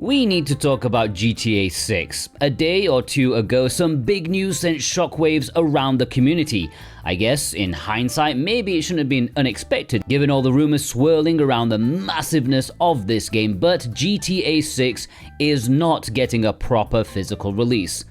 We need to talk about GTA 6. A day or two ago, some big news sent shockwaves around the community. I guess, in hindsight, maybe it shouldn't have been unexpected given all the rumors swirling around the massiveness of this game, but GTA 6 is not getting a proper physical release.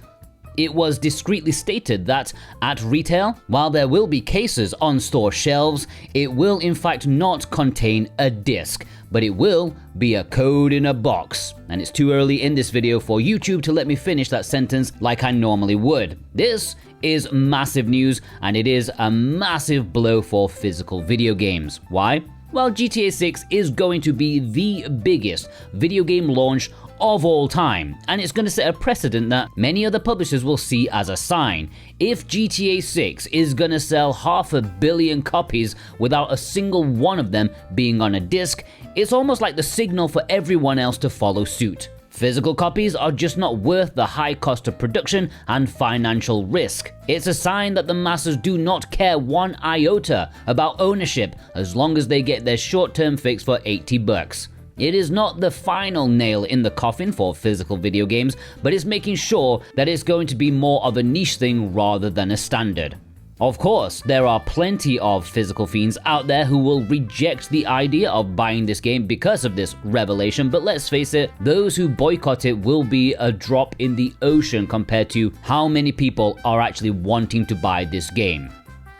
It was discreetly stated that at retail, while there will be cases on store shelves, it will in fact not contain a disc, but it will be a code in a box. And it's too early in this video for YouTube to let me finish that sentence like I normally would. This is massive news, and it is a massive blow for physical video games. Why? Well, GTA 6 is going to be the biggest video game launch of all time, and it's going to set a precedent that many other publishers will see as a sign. If GTA 6 is going to sell 500 million copies without a single one of them being on a disc, it's almost like the signal for everyone else to follow suit. Physical copies are just not worth the high cost of production and financial risk. It's a sign that the masses do not care one iota about ownership as long as they get their short-term fix for $80. It is not the final nail in the coffin for physical video games, but it's making sure that it's going to be more of a niche thing rather than a standard. Of course, there are plenty of physical fiends out there who will reject the idea of buying this game because of this revelation, but let's face it, those who boycott it will be a drop in the ocean compared to how many people are actually wanting to buy this game.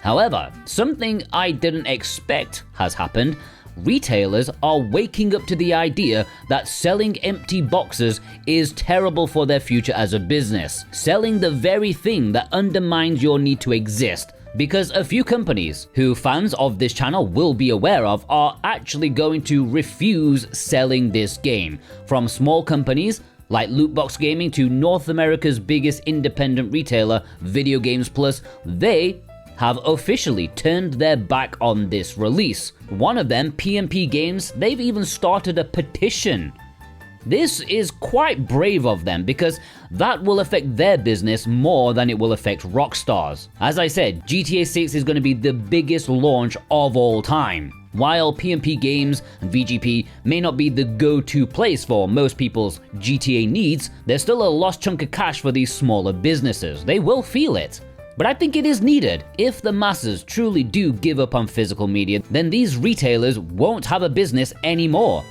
However, something I didn't expect has happened. Retailers are waking up to the idea that selling empty boxes is terrible for their future as a business, selling the very thing that undermines your need to exist. Because a few companies, who fans of this channel will be aware of, are actually going to refuse selling this game. From small companies like Lootbox Gaming to North America's biggest independent retailer, Video Games Plus, they have officially turned their back on this release. One of them, PMP Games, they've even started a petition. This is quite brave of them because that will affect their business more than it will affect Rockstar's. As I said, GTA 6 is going to be the biggest launch of all time. While PMP Games and VGP may not be the go-to place for most people's GTA needs, there's still a lost chunk of cash for these smaller businesses. They will feel it. But I think it is needed. If the masses truly do give up on physical media, then these retailers won't have a business anymore.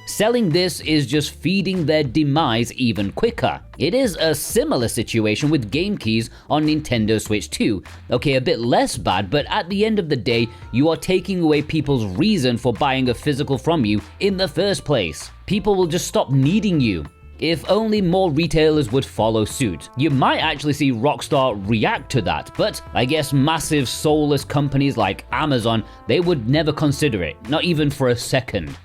Selling this is just feeding their demise even quicker. It is a similar situation with game keys on Nintendo Switch 2. Okay, a bit less bad, but at the end of the day, you are taking away people's reason for buying a physical from you in the first place. People will just stop needing you. If only more retailers would follow suit. You might actually see Rockstar react to that, but I guess massive soulless companies like Amazon, they would never consider it, not even for a second.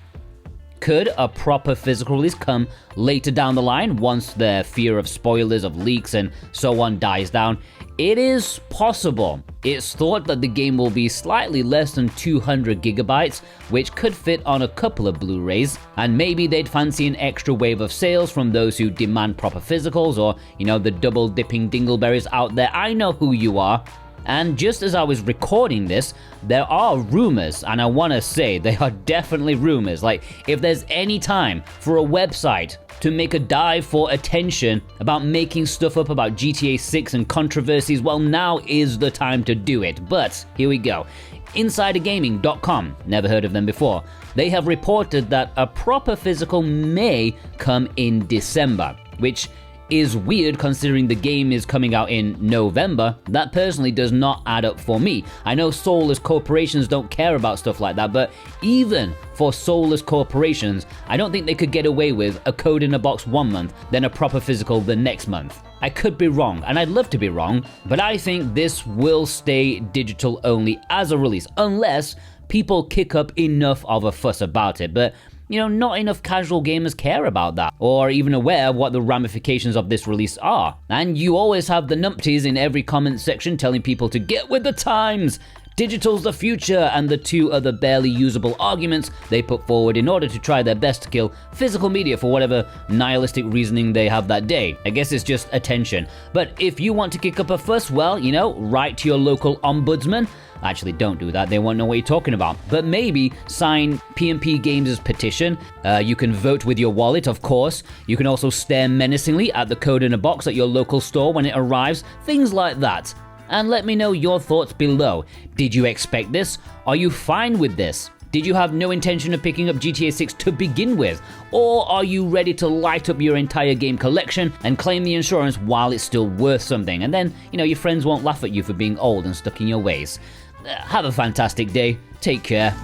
Could a proper physical release come later down the line once their fear of spoilers, of leaks and so on dies down? It is possible. It's thought that the game will be slightly less than 200 gigabytes, which could fit on a couple of Blu-rays, and maybe they'd fancy an extra wave of sales from those who demand proper physicals, or, the double-dipping dingleberries out there. I know who you are. And just as I was recording this, there are rumors, and I want to say they are definitely rumors. Like, if there's any time for a website to make a dive for attention about making stuff up about GTA 6 and controversies, well, now is the time to do it. But here we go. InsiderGaming.com, never heard of them before. They have reported that a proper physical may come in December, which is weird considering the game is coming out in November. That personally does not add up for me. I know soulless corporations don't care about stuff like that, but even for soulless corporations, I don't think they could get away with a code in a box one month, then a proper physical the next month. I could be wrong, and I'd love to be wrong, but I think this will stay digital only as a release, unless people kick up enough of a fuss about it. But not enough casual gamers care about that, or even aware of what the ramifications of this release are. And you always have the numpties in every comment section telling people to get with the times. Digital's the future, and the two other barely usable arguments they put forward in order to try their best to kill physical media for whatever nihilistic reasoning they have that day. I guess it's just attention. But if you want to kick up a fuss, well, write to your local ombudsman. Actually, don't do that. They won't know what you're talking about. But maybe sign PMP Games' petition. You can vote with your wallet, of course. You can also stare menacingly at the code in a box at your local store when it arrives. Things like that. And let me know your thoughts below. Did you expect this? Are you fine with this? Did you have no intention of picking up GTA 6 to begin with? Or are you ready to light up your entire game collection and claim the insurance while it's still worth something? And then, your friends won't laugh at you for being old and stuck in your ways. Have a fantastic day. Take care.